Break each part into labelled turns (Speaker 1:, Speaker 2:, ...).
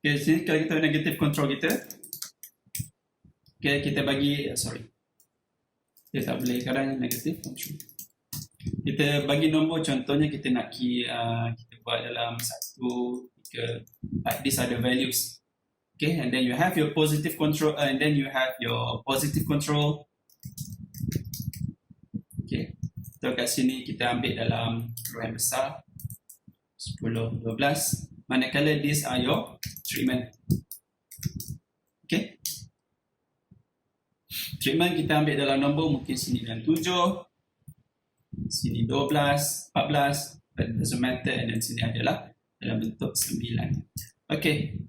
Speaker 1: Okay, sini kalau kita negative control kita, okay, kita bagi, dia tak boleh kadang negative control. Kita bagi nombor, contohnya kita nak kita buat dalam 1, 3, these are the values. Okay, and then you have your positive control, and then you have your positive control. Okay, so kat sini kita ambil dalam row yang besar, 10, 12. Manakala these are your treatment. Okay, treatment kita ambil dalam nombor, mungkin sini dalam 7, sini 12, 14, but it doesn't matter, and then sini adalah dalam bentuk 9. Okay,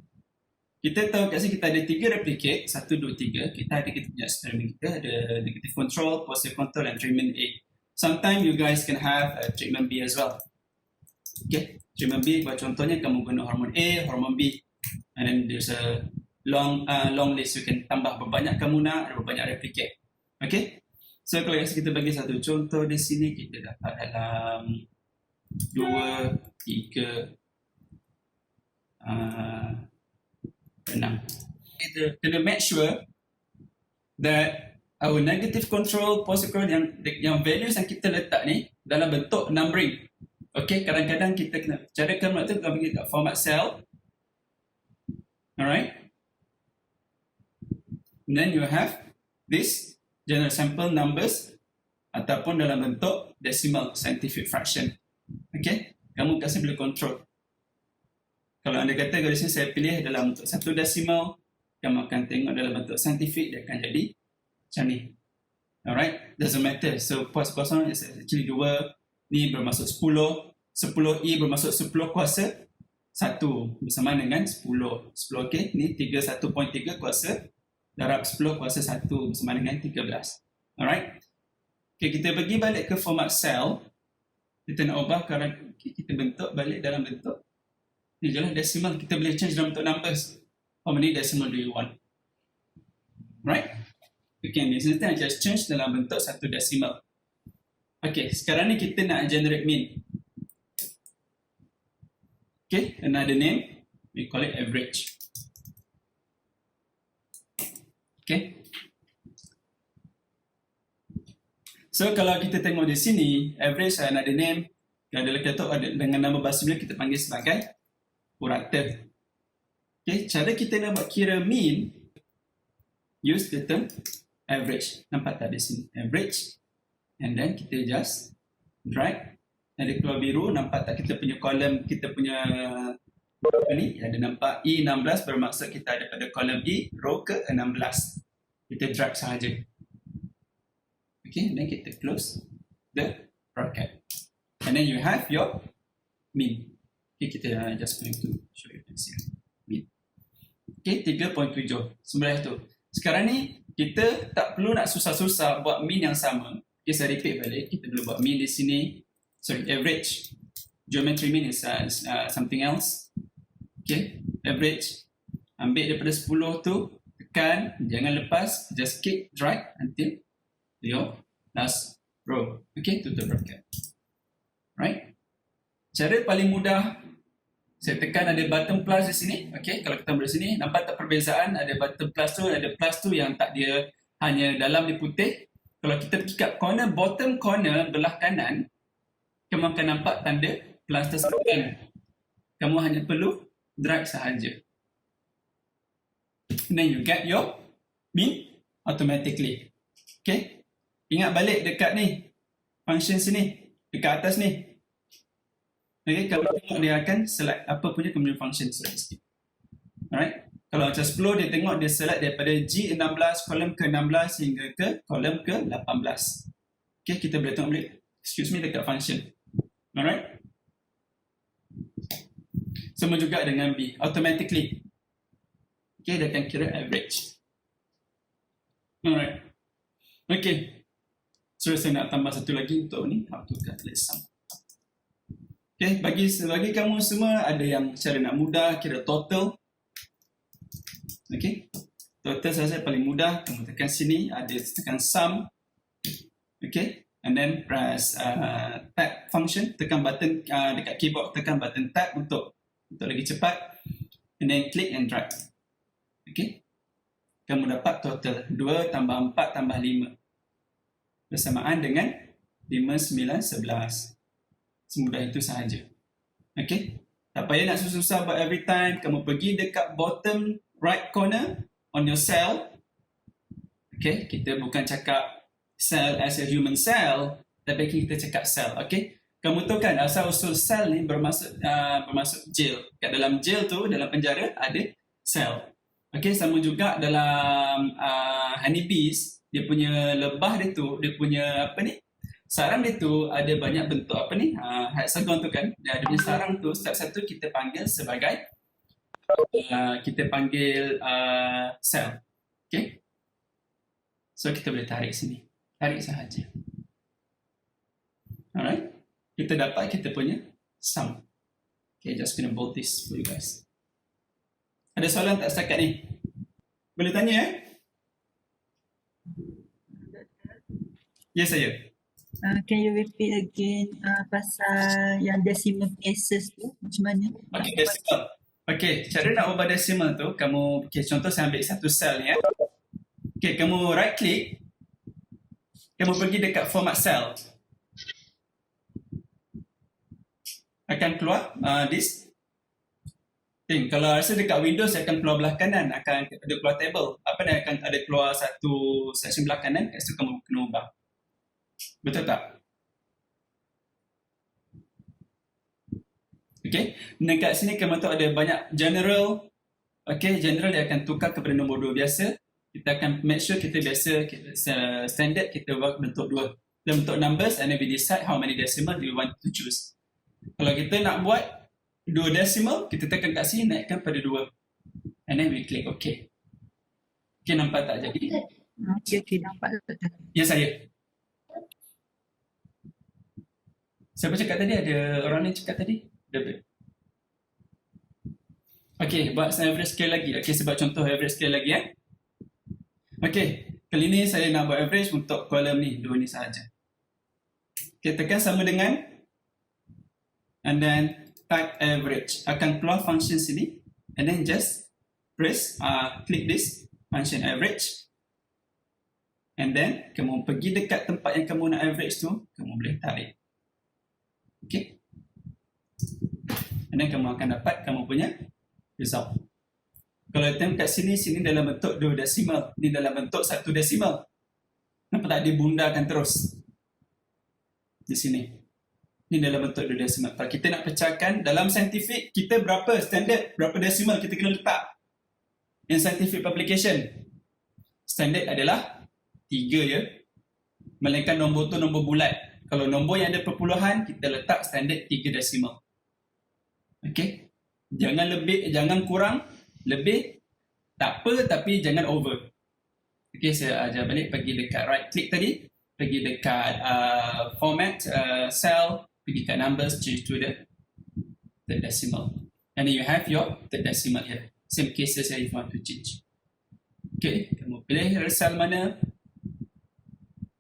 Speaker 1: kita tahu kat sini kita ada 3 replicate, 1, 2, 3. Kita punya eksperimen kita ada negative control, positive control, and treatment A. Sometimes you guys can have treatment B as well. Okay, treatment B, buat contohnya kamu guna hormon A, hormon B, and then there's a long list. You can tambah berbanyak kamu nak, ada berbanyak replicate. Okay, so kalau kita bagi satu contoh di sini, kita dapat dalam 2, 3, 6. Kita kena make sure that our negative control, positive control, yang values yang kita letak ni dalam bentuk numbering. Okay, kadang-kadang kita kena cara kamu tu kalau bagi kat format cell. Alright. And then you have this general sample numbers ataupun dalam bentuk decimal scientific fraction. Okay, kamu kasi boleh control. Kalau anda kata dari sini saya pilih dalam bentuk 1 decimal, kamu akan tengok dalam bentuk scientific dia akan jadi macam ni. Alright, doesn't matter. So kos-kosan is actually 2, ni bermaksud 10, 10i bermaksud 10 kuasa 1 bersama dengan 10. 10, okay, ni 31.3 kuasa darab 10 kuasa 1 bersama dengan 13. Alright, okay, kita pergi balik ke format cell. Kita nak ubah kerana kita bentuk balik dalam bentuk ni je lah decimal. Kita boleh change dalam bentuk numbers. How many decimal do you want? Right? Okay, di sini kita just change dalam bentuk 1 decimal. Okay, sekarang ni kita nak generate mean. Okay, another name, we call it average. Okay. So kalau kita tengok di sini, average another name, adalah kata dengan nama bahasa Melayu kita panggil sebagai purata. Okay, cara kita nak buat kira mean, use the term average. Nampak tak di sini? Average. And then kita just drag. Ada keluar biru, nampak tak kita punya kolom, kita punya ni ada nampak E16 bermaksud kita ada pada kolom E, row ke 16. Kita drag sahaja. Okay, then kita close the bracket. And then you have your mean. Okay, kita just going to show you this here. Mean. Okay, 3.7. Sebenarnya tu. Sekarang ni kita tak perlu nak susah-susah buat mean yang sama. Okay, saya repeat balik. Kita perlu buat mean di sini. Sorry, average. Geometry mean is something else. Okay, average. Ambil daripada 10 tu, tekan, jangan lepas, just kick, drag until your last row. Okay, tutup bracket. Right? Cara paling mudah, saya tekan ada button plus di sini. Okay, kalau kita ambil di sini, nampak tak perbezaan? Ada button plus tu yang tak dia hanya dalam di putih. Kalau kita pergi kat corner, bottom corner belah kanan, kamu akan nampak tanda plus tersebut. Kamu hanya perlu drag sahaja. Then you get your mean automatically. Okay, ingat balik dekat ni, function sini, dekat atas ni. Okay, kalau tengok dia akan select apa punya kemudian function select sikit. Alright, kalau macam 10 dia tengok dia select daripada G16 kolom ke-16 hingga ke kolom ke-18. Okay, kita boleh tengok balik, excuse me, dekat function. Alright, sama juga dengan B, automatically. Okay, dia akan kira average. Alright, okay, so saya nak tambah satu lagi untuk ni, how to calculate sum. Okay, bagi kamu semua ada yang cara nak mudah kira total. Okay, total saja paling mudah. Kamu tekan sini, ada tekan sum. Okay, and then press tab function. Tekan button dekat keyboard, tekan button tab untuk lagi cepat. and then click and drag. Okay. Kamu dapat total 2 tambah 4 tambah 5. Bersamaan dengan 5, 9, 11. Semudah itu sahaja. Okay. Tak payah nak susah-susah buat every time. Kamu pergi dekat bottom right corner on your cell. Okay. Kita bukan cakap cell as a human cell, tapi kita cakap cell. Okay. Kamu tahu kan asal-usul sel ni bermaksud jail. Kat dalam jail tu, dalam penjara ada sel. Okey, sama juga dalam honeybees, dia punya lebah dia tu, dia punya apa ni? Sarang dia tu ada banyak bentuk apa ni? Hexagon tu kan. Dia punya sarang tu satu-satu kita panggil sebagai sel. Okey. So kita boleh tarik sini. Tarik sahaja. Alright. Kita dapat kita punya sum. Okay, just gonna bold this for you guys. Ada soalan tak setakat ni? Boleh tanya Ya, saya.
Speaker 2: Can you repeat again pasal yang decimal places tu macam mana?
Speaker 1: Okay, decimal. Okay, cara nak ubah decimal tu, kamu, okay, contoh saya ambil satu cell ni ya. Okay, kamu right click. Kamu pergi dekat format cell. Akan keluar this thing. Kalau rasa dekat Windows akan keluar belah kanan, akan ada keluar table. Apa ni, akan ada keluar satu section belah kanan, kat situ kamu kena ubah. Betul tak? Okay. Dan kat sini kamu tahu ada banyak general. Okay, general dia akan tukar kepada nombor 2 biasa. Kita akan make sure kita biasa, standard kita buat bentuk 2. Dan bentuk numbers, and then we decide how many decimal we want to choose. Kalau kita nak buat 2 decimal, kita tekan kat sini, naikkan pada 2. And then we click OK. Okay, nampak tak jadi?
Speaker 2: Okay, nampak tak?
Speaker 1: Ya, saya. Siapa cakap tadi? Ada orang lain cakap tadi? Okay, buat average scale lagi. Okay, sebab contoh average scale lagi ya. Okay, kali ni saya nak buat average untuk kolom ni, 2 ni sahaja. Okay, tekan sama dengan and then type average. Akan keluar function sini. And then just press, click this function average. And then kamu pergi dekat tempat yang kamu nak average tu, kamu boleh tarik. Okay. And then kamu akan dapat kamu punya result. Kalau tengok kat sini, sini dalam bentuk 2 decimal. Ni dalam bentuk 1 decimal. Nampak tak? Dia bundakan terus. Di sini. Ini dalam bentuk 2 decimal. Kalau kita nak pecahkan, dalam scientific, kita berapa standard, berapa decimal kita kena letak? In scientific publication, standard adalah 3 ya. Melainkan nombor tu nombor bulat. Kalau nombor yang ada perpuluhan, kita letak standard 3 decimal. Okay? Jangan lebih, jangan kurang, lebih tak apa, tapi jangan over. Okay, saya ajar balik, pergi dekat right click tadi, pergi dekat format, cell, pergi kat numbers, change to the decimal. And then you have your third decimal here. Same cases here if you want to change. Okay, kamu pilih cell mana.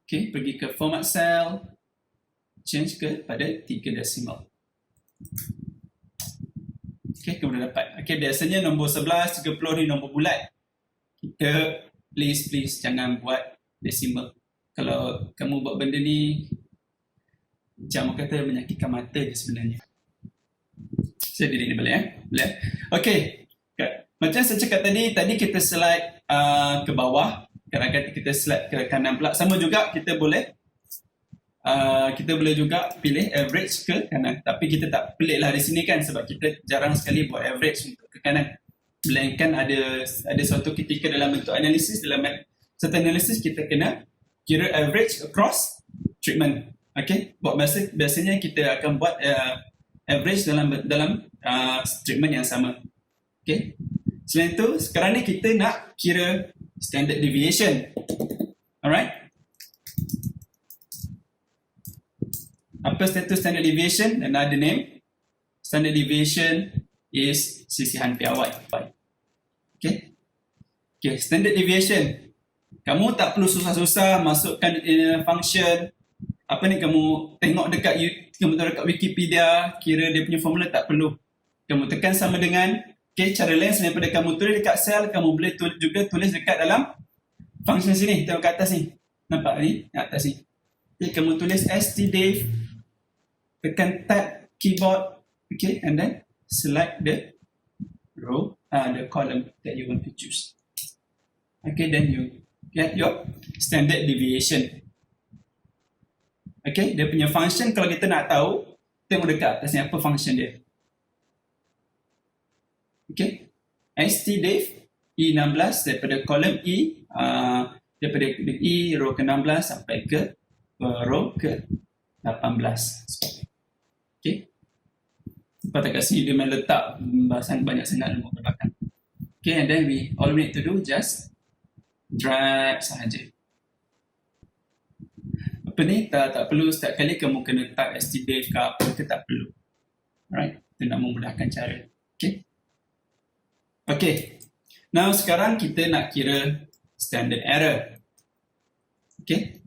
Speaker 1: Okay, pergi ke format cell, change ke pada 3 decimal. Okay, kamu dah dapat. Okay, biasanya nombor 11, 30 ni nombor bulat. Kita please jangan buat decimal. Kalau kamu buat benda ni, macam orang kata menyakitkan mata je sebenarnya. Saya diri ni boleh boleh. Okay, macam saya cakap tadi kita slide ke bawah, kadang-kadang kita slide ke kanan pula. Sama juga kita boleh juga pilih average ke kanan. Tapi kita tak pelik lah di sini kan, sebab kita jarang sekali buat average untuk ke kanan. Melainkan ada suatu ketika dalam bentuk analisis, dalam satu analisis kita kena kira average across treatment. Okay, buat biasanya kita akan buat average dalam treatment yang sama. Okay, selain itu sekarang ni kita nak kira standard deviation. Alright, apa status standard deviation? Another name, standard deviation is sisihan piawai. Okay, standard deviation, kamu tak perlu susah-susah masukkan function. Apa ni, kamu tengok dekat Wikipedia, kira dia punya formula, tak perlu. Kamu tekan sama dengan Okay, cara lain selain daripada kamu tulis dekat sel, kamu boleh juga tulis dekat dalam function sini. Tengok kat atas ni. Nampak ni? Kat atas ni. Okay, kamu tulis stdiv, tekan tab keyboard, okay, and then select the row, the column that you want to choose. Okay, then you get your standard deviation. Okay, dia punya function kalau kita nak tahu, tengok dekat atas ni apa function dia. Okay, stdiv E16 daripada column E, daripada E row ke-16 sampai ke row ke-18. Okay, lepas kat sini dia main letak bahasan banyak sangat nombor belakang. Okay, and then all we need to do just drag sahaja. Apa ni, tak perlu setiap kali kamu kena type stdiv ke apa ke, tak perlu. Alright, itu nak memudahkan cara. Okay. Okay, now sekarang kita nak kira standard error. Okay.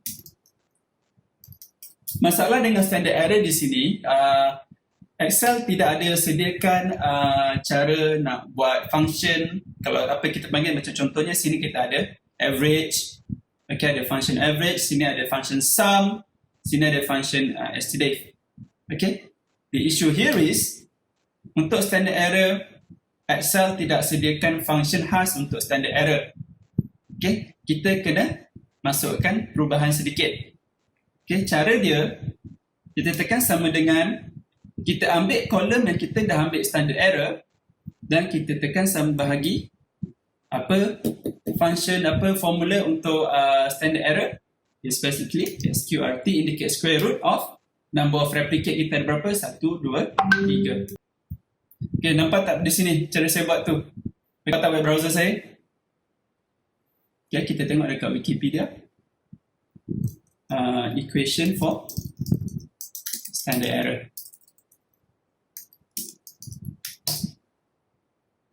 Speaker 1: Masalah dengan standard error di sini, Excel tidak ada sediakan cara nak buat function. Kalau apa kita panggil, macam contohnya sini kita ada average. Okay, ada function average, sini ada function sum, sini ada function stdiv. Okay, the issue here is, untuk standard error, Excel tidak sediakan function khas untuk standard error. Okay, kita kena masukkan perubahan sedikit. Okay, cara dia, kita tekan sama dengan, kita ambil kolom yang kita dah ambil standard error, dan kita tekan sama bahagi apa function, apa formula untuk standard error. Is basically sqrt indicate square root of number of replicate kita ada berapa? 1, 2, 3. Okay, nampak tak di sini cara saya buat tu? Nampak tak web browser saya? Okay, kita tengok dekat Wikipedia. Equation for standard error.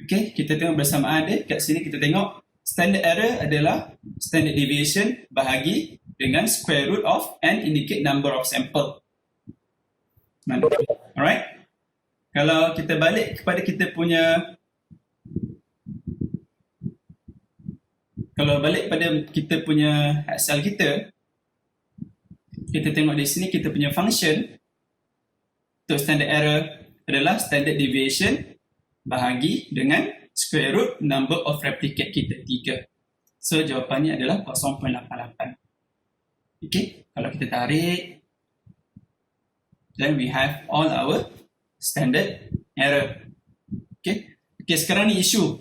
Speaker 1: Okay, kita tengok bersamaan dia. Kat sini kita tengok standard error adalah standard deviation bahagi dengan square root of and indicate number of sample. Alright. Kalau kita balik kepada kita punya, kalau balik pada kita punya Excel kita, kita tengok di sini kita punya function untuk standard error adalah standard deviation bahagi dengan square root number of replicate kita 3. So jawapannya adalah 0.88. Okay, kalau kita tarik, then we have all our standard error. Okay, okay, sekarang ni issue.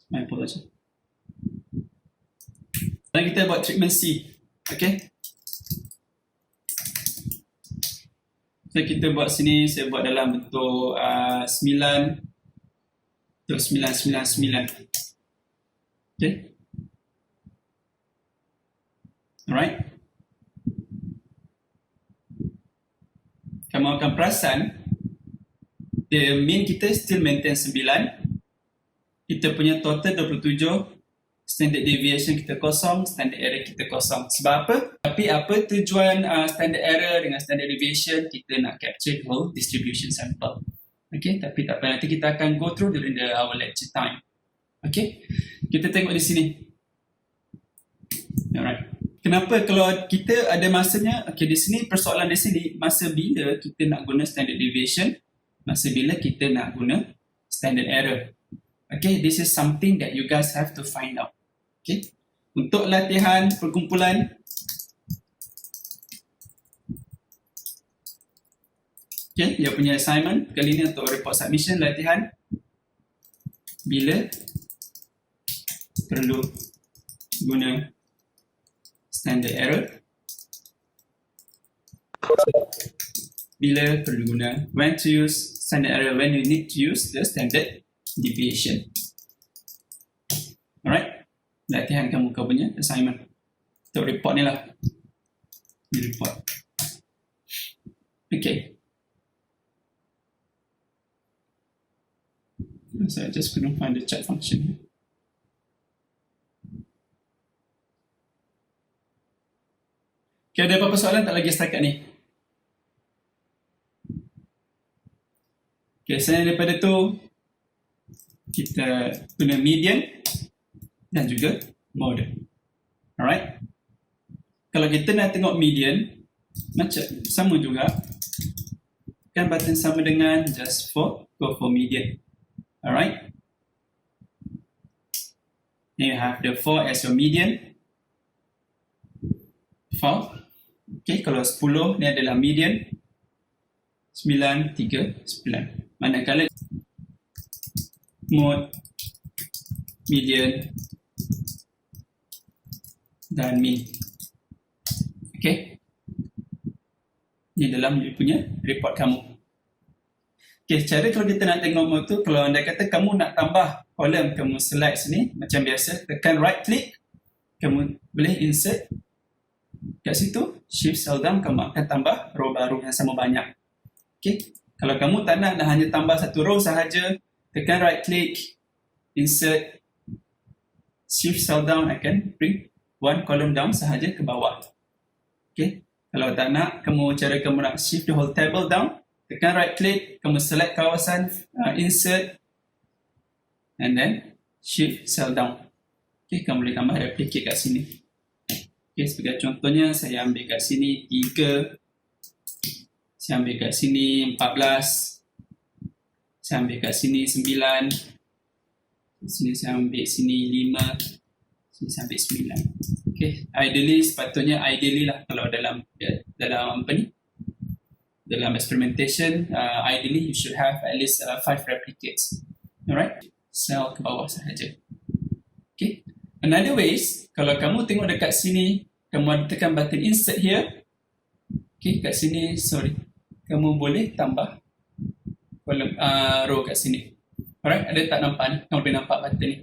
Speaker 1: My apologies. Sekarang kita buat treatment C. Okay. So kita buat sini, saya buat dalam bentuk 9 untuk 999. Okay. Alright. Kamu akan perasan the mean kita still maintain 9. Kita punya total 27. Standard deviation kita kosong, standard error kita kosong. Sebab apa? Tapi apa tujuan standard error dengan standard deviation? Kita nak capture whole distribution sample. Okay, tapi tak apa, nanti kita akan go through during our lecture time. Okay, kita tengok di sini. Alright. Kenapa kalau kita ada masanya, okay, di sini persoalan di sini, masa bila kita nak guna standard deviation, masa bila kita nak guna standard error. Okay, this is something that you guys have to find out. Okay, untuk latihan perkumpulan, okay, dia punya assignment kali ini untuk report submission latihan bila perlu guna standard error, bila perlu guna, when to use standard error, when you need to use the standard deviation. Alright, latihan kamu kau punya assignment untuk report ni lah. Di report. Okay. So I just couldn't find the chat function. Okay, ada apa-apa soalan tak lagi setakat ni? Okay, selain daripada tu, kita guna median dan juga mode. Alright. Kalau kita nak tengok median, macam sama juga. Kan button sama dengan just for, go for median. Alright. Then you have the 4 as your median. 4. Okay, kalau 10 ni adalah median. 9, 3, 9. Manakala mode, median dan mean. Okay. Ini dalam dia punya report kamu. Okay, cara kalau kita nak tengok mode tu, kalau anda kata kamu nak tambah kolom, kamu select sini macam biasa, tekan right click, kamu boleh insert kat situ, shift cell down, kamu akan tambah row baru yang sama banyak. Okay, kalau kamu tak nak hanya tambah satu row sahaja, tekan right click, insert, shift cell down akan bring one column down sahaja ke bawah. Okay, kalau tak nak, cara kamu nak shift the whole table down, tekan right click, kamu select kawasan, insert, and then shift cell down. Okay, kamu boleh tambah replicate kat sini. Okay, sebagai contohnya, saya ambil kat sini 3, saya ambil kat sini 14, saya ambil kat sini 9, sini saya ambil sini 5, sini saya ambil 9. Okay, ideally lah kalau dalam apa ni, dalam experimentation, ideally you should have at least 5 replicates. Alright, cell ke bawah sahaja. Okay, another ways, kalau kamu tengok dekat sini, kamu tekan button insert here. Okay, kat sini, kamu boleh tambah kolom row kat sini. Alright, ada tak nampak ni? Kamu boleh nampak button ni.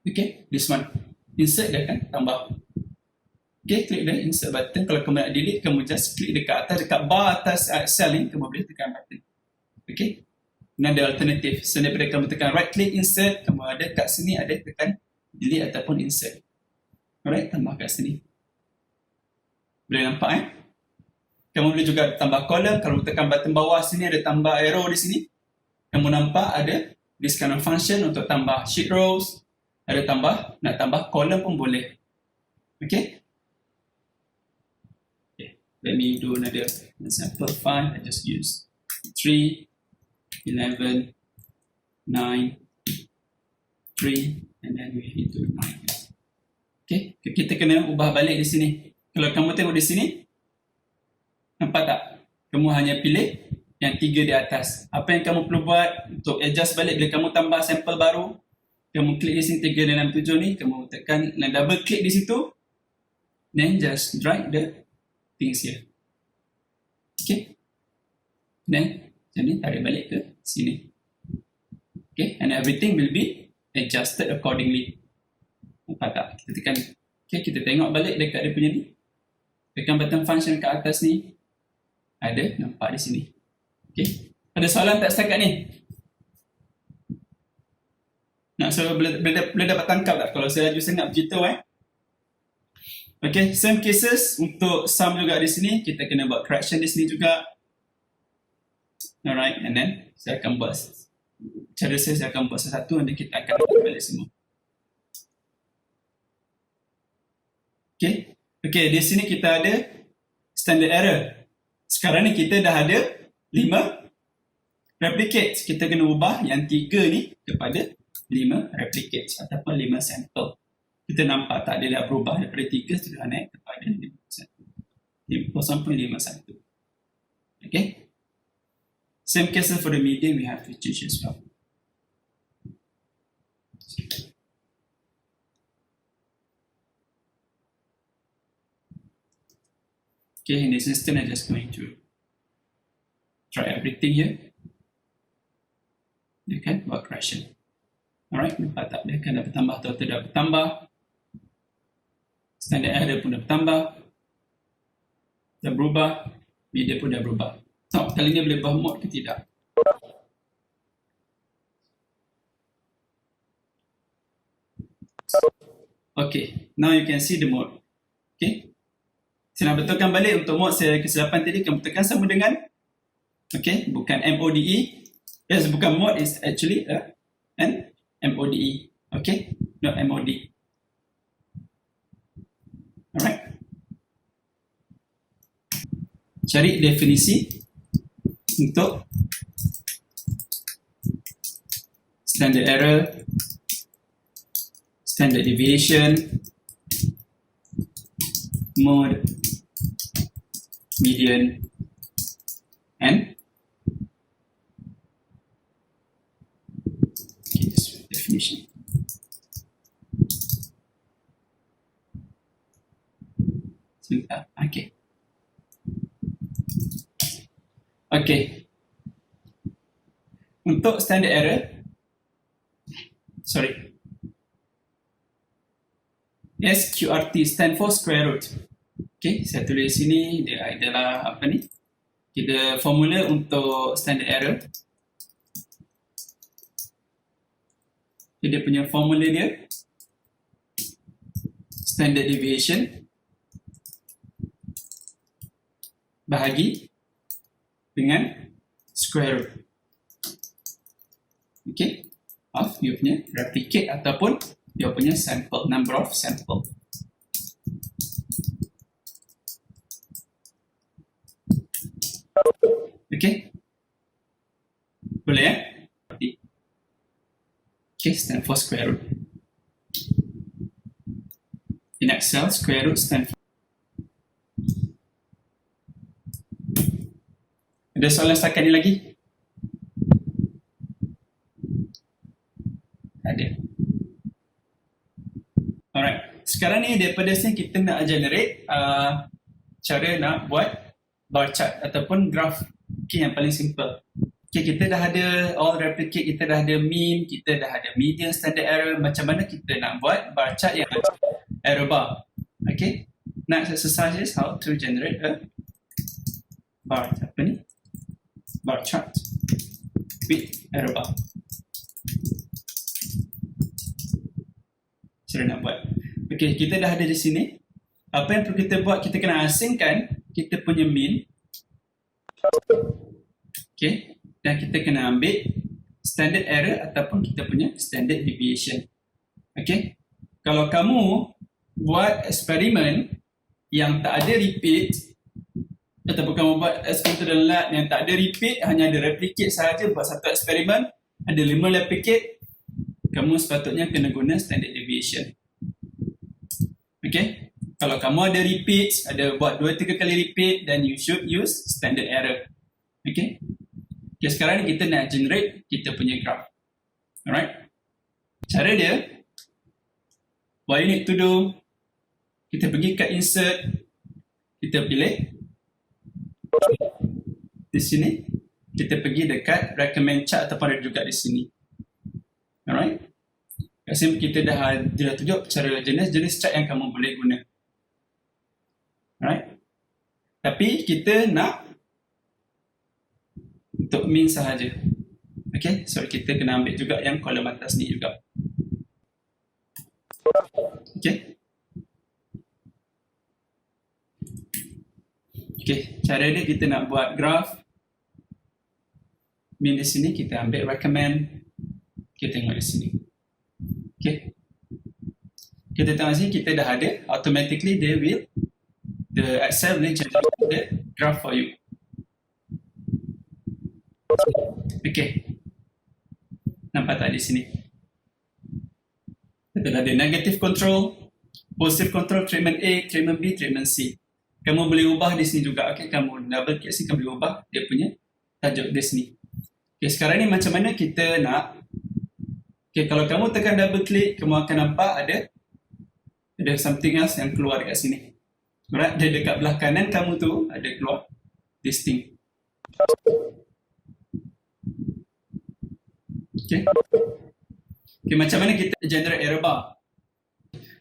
Speaker 1: Okay, this one. Insert dia kan tambah. Okay, klik dia insert button. Kalau kamu nak delete, kamu just klik dekat atas, dekat bar atas cell ni, kamu boleh tekan button. Okay, ini ada alternatif. So, daripada kamu tekan right click insert, kamu ada kat sini ada tekan delete ataupun insert. Alright, tambah kat sini. Boleh nampak Kamu boleh juga tambah kolom. Kalau tekan button bawah sini ada tambah arrow di sini. Kamu nampak ada this kind of function untuk tambah sheet rows. Ada nak tambah kolom pun boleh. Okay. Let me do another example. 5. I just use 3, 11, 9, 3, and then we hit to 9. Okay, kita kena ubah balik di sini. Kalau kamu tengok di sini, nampak tak? Kamu hanya pilih yang 3 di atas. Apa yang kamu perlu buat untuk adjust balik bila kamu tambah sampel baru, kamu klik di sini 3 dan 6, 7 ni, kamu tekan dan double klik di situ, then just drag the things here. Okay, then macam ni tarik balik ke sini. Okay, and everything will be adjusted accordingly. Nampak tak? Kita tekan. Okay, kita tengok balik dekat dia punya ni. Tekan button function kat atas ni. Ada, nampak di sini. Okay. Ada soalan tak setakat ni? Nak boleh dapat tangkap tak? Kalau saya laju sangat begitu Okay, same cases untuk sum juga di sini. Kita kena buat correction di sini juga. Alright, and then saya akan buat saya akan buat satu-satu dan kita akan dapat balik semua. Okay, di sini kita ada standard error. Sekarang ni kita dah ada 5 replicates. Kita kena ubah yang 3 ni kepada 5 replicates ataupun 5 sampel. Kita nampak tak, dia dah berubah daripada 3 sudah naik kepada 0.51. Okay. Same case for the median, we have to change as well. Okay, in this instance, I'm just going to try everything here. You can buat correction. Alright, nampak tak? Dia akan dah bertambah, total dah bertambah. Standard error pun dah bertambah. Dah berubah. Media pun dah berubah. So, kali ni boleh buat mode ke tidak? Okay, now you can see the mode. Okay. Saya nak betulkan balik untuk mode saya kesilapan tadi, kamu tekan sama dengan Okay, bukan MODE. Yes, bukan mod, is actually an MODE. Okay, not MOD. Alright. Cari definisi untuk standard error, standard deviation, mode, median, and this definition. Sebentar, okay. Okay. Untuk standard error, SQRT stand for square root. Okay, saya tulis sini, dia adalah apa ni? Kita formula untuk standard error. Dia punya formula dia standard deviation bahagi dengan square root. Okay, of dia punya replicate ataupun dia punya sample, number of sample. Okay, boleh ya? Okay, stand for square root. In Excel, square root stand for. Ada soalan setakat ni lagi? Ada. Alright, sekarang ni daripada sini kita nak generate cara nak buat bar chart ataupun graph. Okay, yang paling simple. Okay, kita dah ada all replicate, kita dah ada mean, kita dah ada median, standard error. Macam mana kita nak buat bar chart yang error bar? Okay, next exercise is how to generate a bar, apa ni? Bar chart with error bar. Cara nak buat. Okay, kita dah ada di sini. Apa yang perlu kita buat, kita kena asingkan kita punya mean. Okay, dan kita kena ambil standard error ataupun kita punya standard deviation. Okay, kalau kamu buat eksperimen yang tak ada repeat, ataupun kamu buat eksperimen dalam lab yang tak ada repeat, hanya ada replicate sahaja, buat satu eksperimen, ada 5 replicate, kamu sepatutnya kena guna standard deviation. Okay, kalau kamu ada repeat, ada buat 2-3 kali repeat, then you should use standard error. Okay, okay, sekarang ni kita nak generate kita punya graph. Alright, cara dia, what you need to do, kita pergi kat insert, kita pilih di sini, kita pergi dekat recommend chart ataupun ada juga di sini. Alright, kat sini kita dah tunjuk cara jenis chart yang kamu boleh guna. Alright, tapi kita nak untuk mean sahaja. Okay, so kita kena ambil juga yang kolom atas ni juga. Okay, okay, cara dia kita nak buat graph. Mean di sini kita ambil recommend, kita tengok di sini. Okay, kita tengok sini kita dah ada, automatically they will, the Excel will generate the graph for you. Okay, nampak tak di sini? Kita dah ada negative control, positive control, treatment A, treatment B, treatment C. Kamu boleh ubah di sini juga. Okay, kamu double klik sini, kamu boleh ubah dia punya tajuk di sini. Okay, sekarang ni macam mana kita nak? Okay, kalau kamu tekan double klik, kamu akan nampak ada something else yang keluar dekat sini. Alright, dia dekat belah kanan kamu tu ada keluar this thing. Okay. Okay, macam mana kita generate error bar?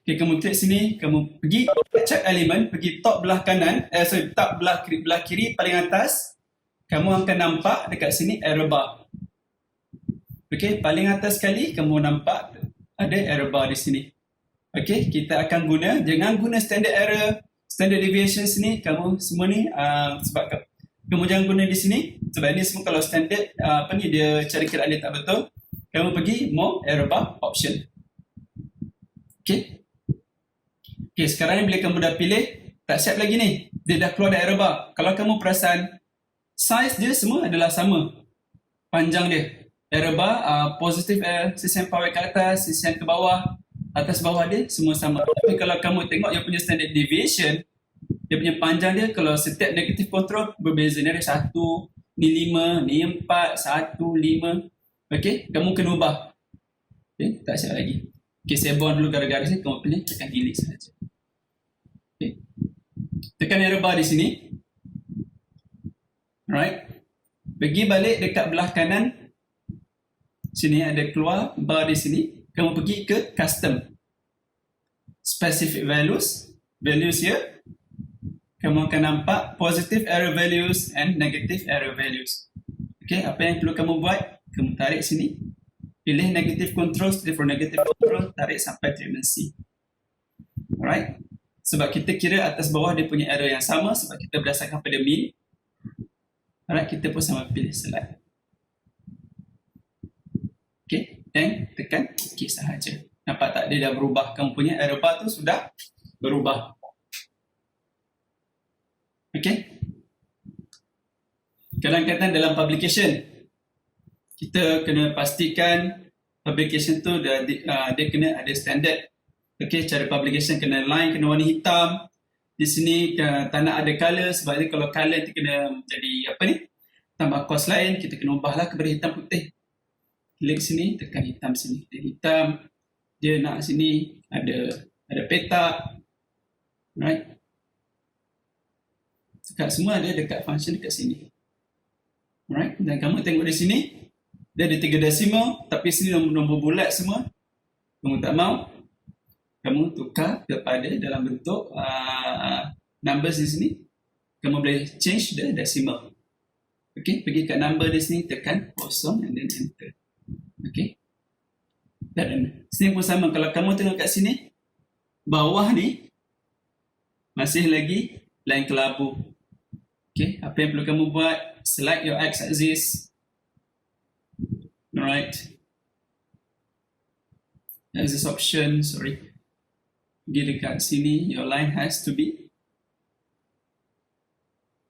Speaker 1: Okay, kamu klik sini, kamu pergi check element, pergi top belah kanan, top belah kiri paling atas, kamu akan nampak dekat sini error bar. Okay, paling atas sekali kamu nampak ada error bar di sini. Okay, kita akan guna, jangan guna standard error, standard deviation sini, kamu semua ni sebab Kamu jangan guna di sini sebab ni semua kalau standard dia cara kiraan dia tak betul. Kamu pergi more error bar option. Okay, sekarang ni bila kamu dah pilih, tak siap lagi ni. Dia dah keluar dari error bar. Kalau kamu perasan, size dia semua adalah sama. Panjang dia. Error bar, positif sisi yang power ke atas, sisi yang ke bawah, atas bawah dia semua sama. Tapi kalau kamu tengok yang punya standard deviation, dia punya panjang dia kalau setiap negative control berbeza. Ni ada 1, ni 5, ni 4, 1, 5. Okay, kamu kena ubah. Okay, tak siap lagi. Okay, saya buang dulu garis-garis ni, kamu pilih, tekan delete sahaja. Okay. Tekan error bar di sini. Alright. Pergi balik dekat belah kanan. Sini ada keluar bar di sini. Kamu pergi ke custom. Specific values. Values here. Kamu akan nampak positive error values and negative error values. Okay, apa yang perlu kamu buat? Kamu tarik sini. Pilih negative control, for negative control, tarik sampai treatment C. Alright. Sebab kita kira atas bawah dia punya error yang sama sebab kita berdasarkan pada mean. Alright, kita pun sama pilih select. Okay, dan tekan OK sahaja. Nampak tak dia dah berubah? Kamu punya error bar tu sudah berubah. Okay. Kadang-kadang dalam publication, kita kena pastikan publication tu dia kena ada standard. Okay, cara publication kena line, kena warna hitam. Di sini tak nak ada color sebab ni kalau color tu kena jadi tambah kos lain, kita kena ubahlah kepada hitam putih. Klik sini, tekan hitam sini. Hitam, dia nak sini ada petak. Right? Semua ada dekat function dekat sini. Alright, dan kamu tengok di sini dia ada 3 decimal tapi sini nombor bulat semua. Kamu tak mau, kamu tukar kepada dalam bentuk numbers di sini. Kamu boleh change the decimal. Okay, pergi kat number di sini, tekan 0 and then enter. Okay. Dan sini pun sama, kalau kamu tengok kat sini bawah ni masih lagi line kelabu. Okay, apa yang perlu kamu buat? Select your x-axis. Alright. Axis option, sorry. Pergi dekat sini, your line has to be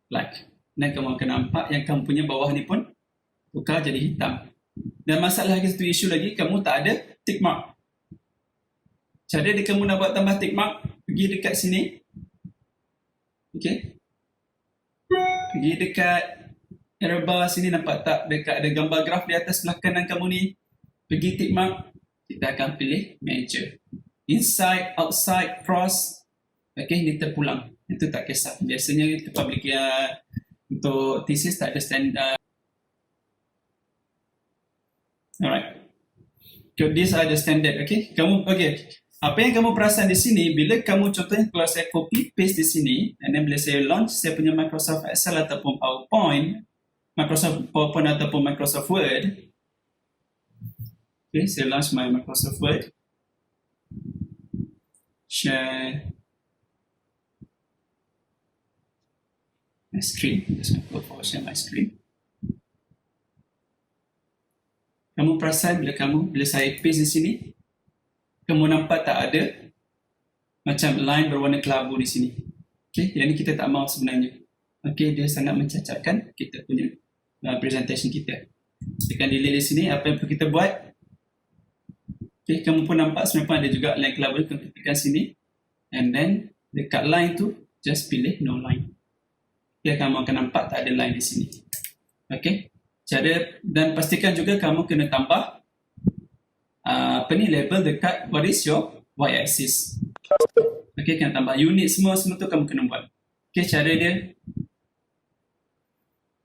Speaker 1: black. Dan kamu akan nampak yang kamu punya bawah ni pun tukar jadi hitam. Dan masalah lagi satu isu lagi, kamu tak ada tick mark. Cara dia kamu nak buat tambah tick mark, pergi dekat sini. Okay. Pergi dekat error bar sini, nampak tak dekat ada gambar graf di atas sebelah kanan kamu ni. Pergi tick mark, kita akan pilih major. Inside, outside, cross. Okay, ni terpulang. Itu tak kisah. Biasanya itu public untuk thesis tak ada standard. Alright. So these are the standard. Okay, apa yang kamu perasan di sini, bila kamu contohnya kalau saya copy paste di sini, and then bila saya launch saya punya Microsoft Excel ataupun PowerPoint, Microsoft PowerPoint ataupun Microsoft Word. Okay, saya launch my Microsoft Word. Share my screen. Just go for share my screen. Kamu perasan bila saya paste di sini, kamu nampak tak ada macam line berwarna kelabu di sini. Okay, yang ni kita tak mahu sebenarnya. Okay, dia sangat mencacatkan kita punya presentation kita. Tekan delete di sini, apa yang perlu kita buat? Okay, kamu pun nampak sebenarnya ada juga line kelabu, kamu tekan sini. And then, dekat line tu, just pilih no line. Okay, kamu akan nampak tak ada line di sini. Okay, dan pastikan juga kamu kena tambah label dekat what is your y-axis. Okay, kena tambah unit semua tu kamu kena buat. Okay, cara dia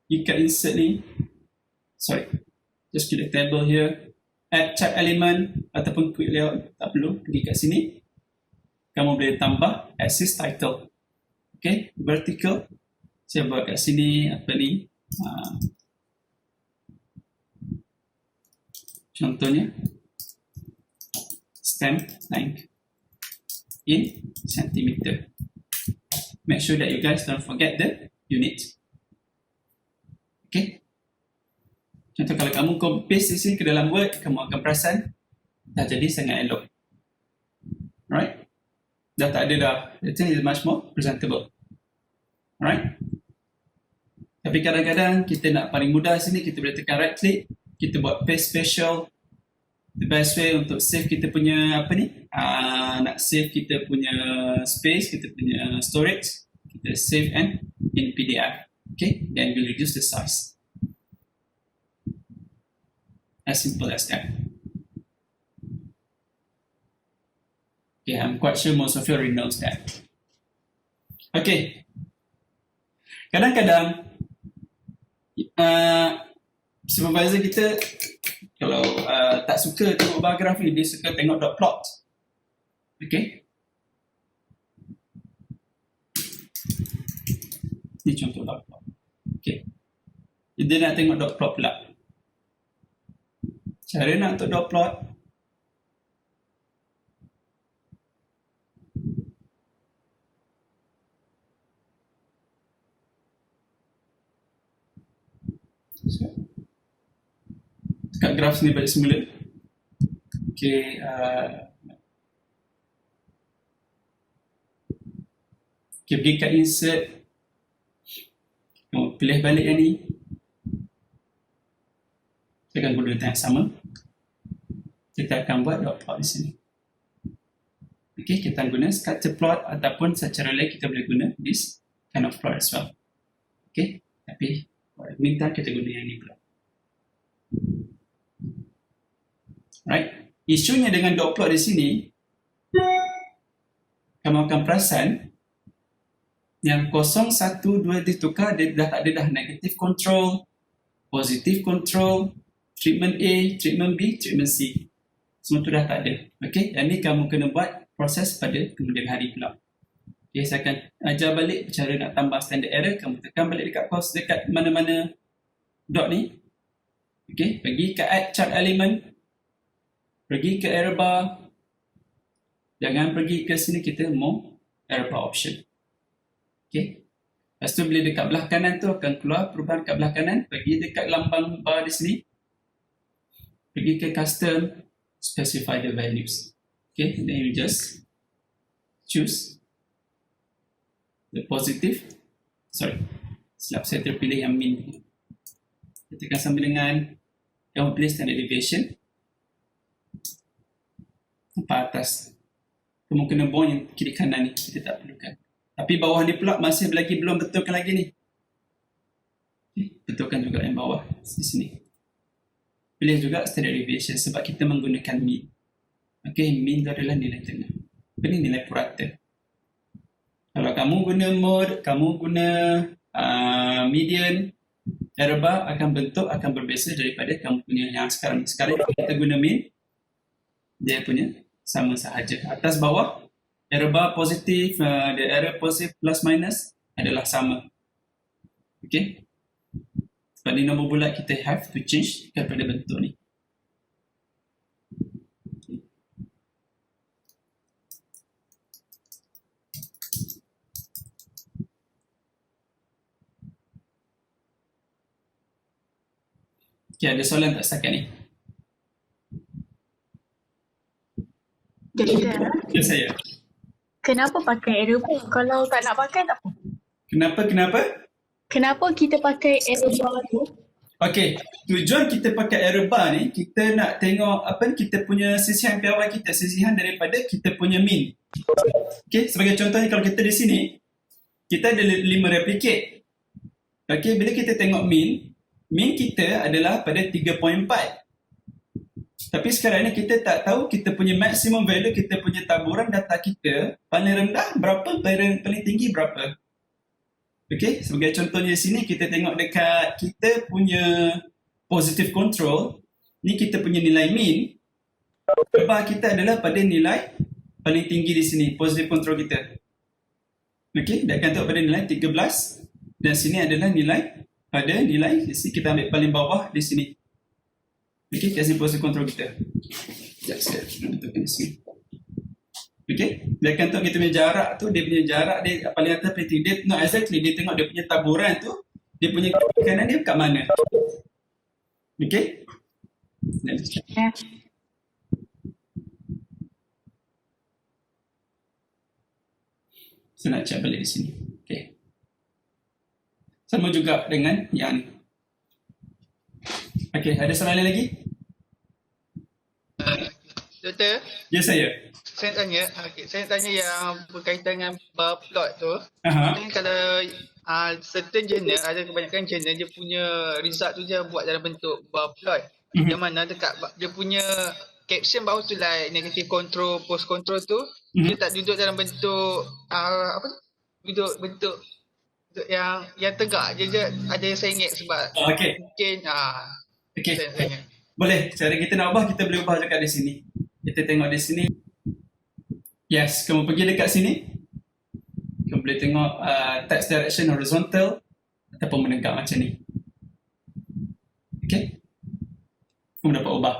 Speaker 1: ikat insert ni, sorry, just click the table here, add chart element ataupun quick layout, tak perlu, pergi kat sini, kamu boleh tambah axis title. Okay, vertical, saya buat kat sini contohnya stem length in centimeter. Make sure that you guys don't forget the unit. Okay. Contoh kalau kamu copy paste di sini ke dalam Word, kamu akan perasan dah jadi sangat elok. Alright. Dah tak ada dah. The thing is much more presentable. Alright. Tapi kadang-kadang kita nak paling mudah sini, kita boleh tekan right click, kita buat paste special. The best way untuk save kita punya nak save kita punya space, kita punya storage, kita save and in PDF. Okay, then we'll reduce the size. As simple as that. Okay, I'm quite sure most of you already knows that. Okay. Kadang-kadang supervisor kita kalau tak suka tengok bar graf ni, dia suka tengok dot plot. Okay. Ni contoh dot plot. Okay. Dia nak tengok dot plot pula. Cara nak untuk dot plot, dekat graf ni balik semula. Okay, okay, pergi kat insert, kamu pilih balik yang ni. Saya akan guna yang sama. Kita akan buat dot plot di sini. Okay, kita guna scatter plot ataupun secara lain kita boleh guna this kind of plot as well. Okay, tapi minta kita guna yang ni pula. Right. Isunya dengan dot plot di sini, kamu akan perasan yang 0, 1, 2 ditukar, dia dah tak ada dah negative control, positive control, treatment A, treatment B, treatment C. Semua tu dah tak ada. Okay, dan ni kamu kena buat proses pada kemudian hari pula. Okay, saya akan ajar balik cara nak tambah standard error. Kamu tekan balik dekat course dekat mana-mana dot ni. Okay, pergi ke add chart element, pergi ke error bar. Jangan pergi ke sini, kita mau error bar option. Okay. Lepas tu bila dekat belah kanan tu akan keluar perubahan kat belah kanan. Pergi dekat lambang bar di sini. Pergi ke custom, specify the values. Okay, then you just choose the positive. Sorry, silap saya terpilih yang min. Kita tekan sama dengan kamu pilih standard deviation. Nampak atas. Kamu kena bawah yang kiri kanan ni, kita tak perlukan. Tapi bawah ni pula masih lagi belum betulkan lagi ni. Okay, betulkan juga yang bawah di sini. Pilih juga standard deviation sebab kita menggunakan mean. Okay, mean tu adalah nilai tengah. Ini nilai purata. Kalau kamu guna mode, kamu guna median, error bar akan bentuk akan berbeza daripada kamu punya yang sekarang. Sekarang kita guna mean, dia punya sama sahaja. Atas bawah, error bar positif, the error positif plus minus adalah sama. Okay. Sebab ni nombor bulat kita have to change kepada bentuk ni. Okay, ada soalan tak setakat ni?
Speaker 3: Jadi
Speaker 1: Ya, saya.
Speaker 3: kenapa pakai error bar? Kalau tak nak pakai tak apa.
Speaker 1: Kenapa?
Speaker 3: Kenapa kita pakai error bar tu?
Speaker 1: Okey, tujuan kita pakai error bar ni, kita nak tengok apa kita punya sisihan piawai kita, sisihan daripada kita punya mean. Okey, sebagai contohnya kalau kita di sini, kita ada 5 replicate. Okey, bila kita tengok mean kita adalah pada 3.4. Tapi sekarang ni kita tak tahu kita punya maximum value, kita punya taburan data kita paling rendah berapa, paling tinggi berapa. Okey, sebagai contohnya di sini kita tengok dekat kita punya positive control, ni kita punya nilai mean, bar kita adalah pada nilai paling tinggi di sini, positive control kita. Okey, dia akan tengok pada nilai 13 dan sini adalah nilai pada nilai di sini kita ambil paling bawah di sini. Okey, kat sini positive control kita. Sekejap saya bentukkan di sini. Okay, dia akan tengok kita punya jarak tu, dia punya jarak dia paling atas paling tinggi. Dia not exactly, dia tengok dia punya taburan tu dia punya kanan dia kat mana. Okay?
Speaker 3: Ya.
Speaker 1: Saya nak check balik di sini. Okay. Sama juga dengan yang ni. Okay, ada soalan lagi?
Speaker 4: Doktor,
Speaker 1: Ya, saya.
Speaker 4: saya tanya yang berkaitan dengan bar plot tu.
Speaker 1: Aha.
Speaker 4: Kan kalau certain journal, ada kebanyakan journal dia punya result tu dia buat dalam bentuk bar plot. Yang mana dekat dia punya caption bawah tu like negative control, post control tu, dia tak duduk dalam bentuk apa tu? Duduk bentuk yang tegak. Dia ada yang saya ingat sebab
Speaker 1: Okay.
Speaker 4: mungkin
Speaker 1: Okay.
Speaker 4: saya tanya.
Speaker 1: Boleh. Cara kita nak ubah, kita boleh ubah dekat di sini. Kita tengok di sini. Yes, kamu pergi dekat sini. Kamu boleh tengok text direction horizontal ataupun menegak macam ni. Okay. Kamu dapat ubah.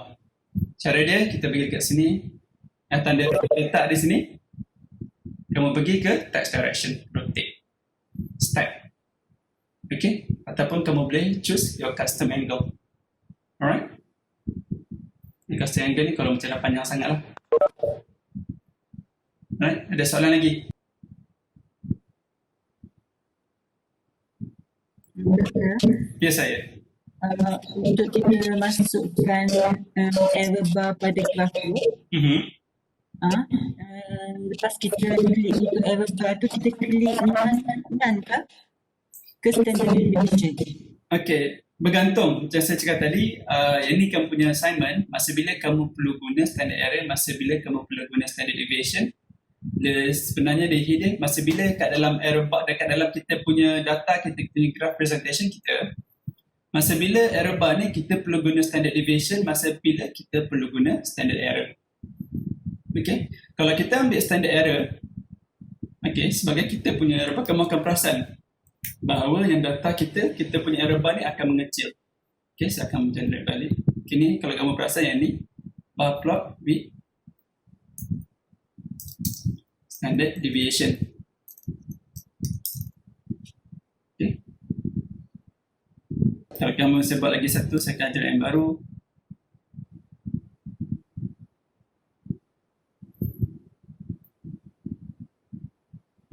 Speaker 1: Cara dia, kita pergi dekat sini. Yang tanda letak di sini. Kamu pergi ke text direction, rotate, step. Okay. Ataupun kamu boleh choose your custom angle. Alright. Ini custom angle ni kalau macam dah panjang sangat lah. Alright. Ada soalan lagi? Ya, saya.
Speaker 2: Untuk kita masukkan error bar pada graf tu, lepas kita klik itu error bar tu, kita klik non ke standard deviation.
Speaker 1: Okay. Bergantung. Macam saya cakap tadi, yang ni kamu punya assignment, masa bila kamu perlu guna standard error, masa bila kamu perlu guna standard deviation. Sebenarnya dia masa bila kat dalam error bar, dekat dalam kita punya data, kita punya graph presentation kita, masa bila error bar ni kita perlu guna standard deviation, masa bila kita perlu guna standard error. Okay. Kalau kita ambil standard error, okay, sebagai kita punya error bar, kamu akan perasan bahawa yang data kita punya error bar ni akan mengecil. Okay, saya akan generate balik. Okay, ni kalau kamu perasan yang ni, bar plot with standard deviation. Okay. Kalau kamu sebut lagi satu, saya akan ajar yang baru.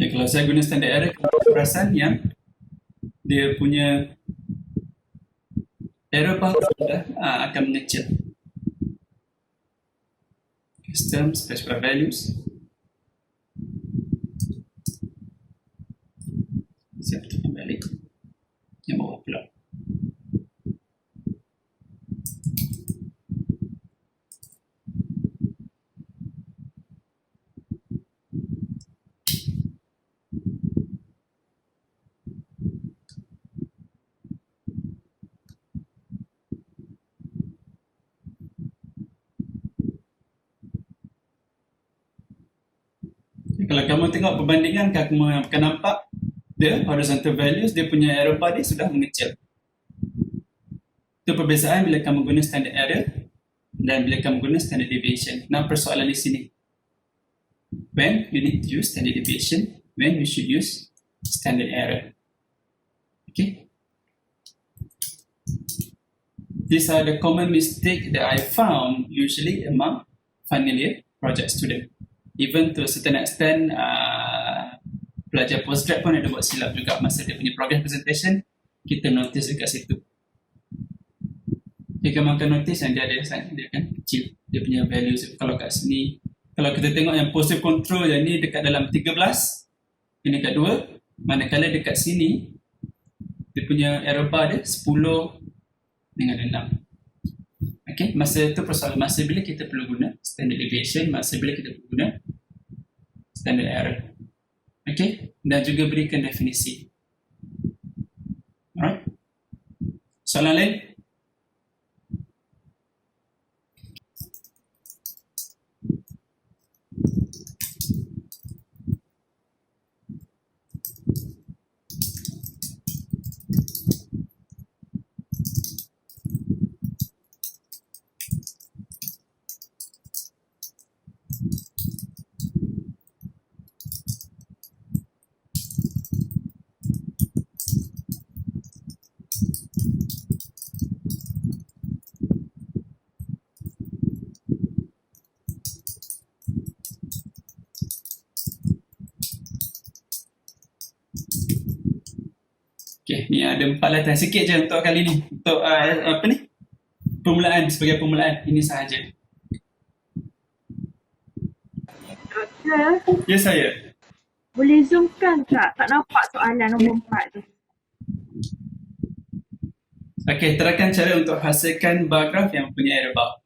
Speaker 1: Ya, kalau saya guna standard error, kamu perasan yang dia punya error bar akan mengecil. Custom specify values. Saya tekan balik yang bawah pula. Kalau kamu tengok perbandingan, kamu akan nampak the horizontal values, dia punya error bar dia sudah mengecil. Itu perbezaan bila kamu guna standard error dan bila kamu guna standard deviation. Nah, persoalan di sini. When you need to use standard deviation, when you should use standard error. Okay. These are the common mistakes that I found usually among final year project student. Even to a certain extent, pelajar postgrad pun ada buat silap juga masa dia punya program presentation, kita notice dekat situ. Dia kamu akan notice yang dia ada dia kan kecil, dia punya values. Kalau kat sini, kalau kita tengok yang positive control yang ni dekat dalam 13, ini dekat 2, manakala dekat sini, dia punya error bar dia 10 dengan 6. Okay, masa itu persoalan masa bila kita perlu guna standard deviation, masa bila kita perlu guna standard error. Okay, dan juga berikan definisi. Alright. Soalan lain? Okay, ni ada 4 latihan. Sikit je untuk kali ni. Untuk permulaan, sebagai permulaan. Ini sahaja.
Speaker 2: Doktor,
Speaker 1: Ya, saya.
Speaker 2: boleh zoomkan tak? Tak nampak soalan nombor 4 tu.
Speaker 1: Okey, terangkan cara untuk hasilkan bar graf yang mempunyai bar.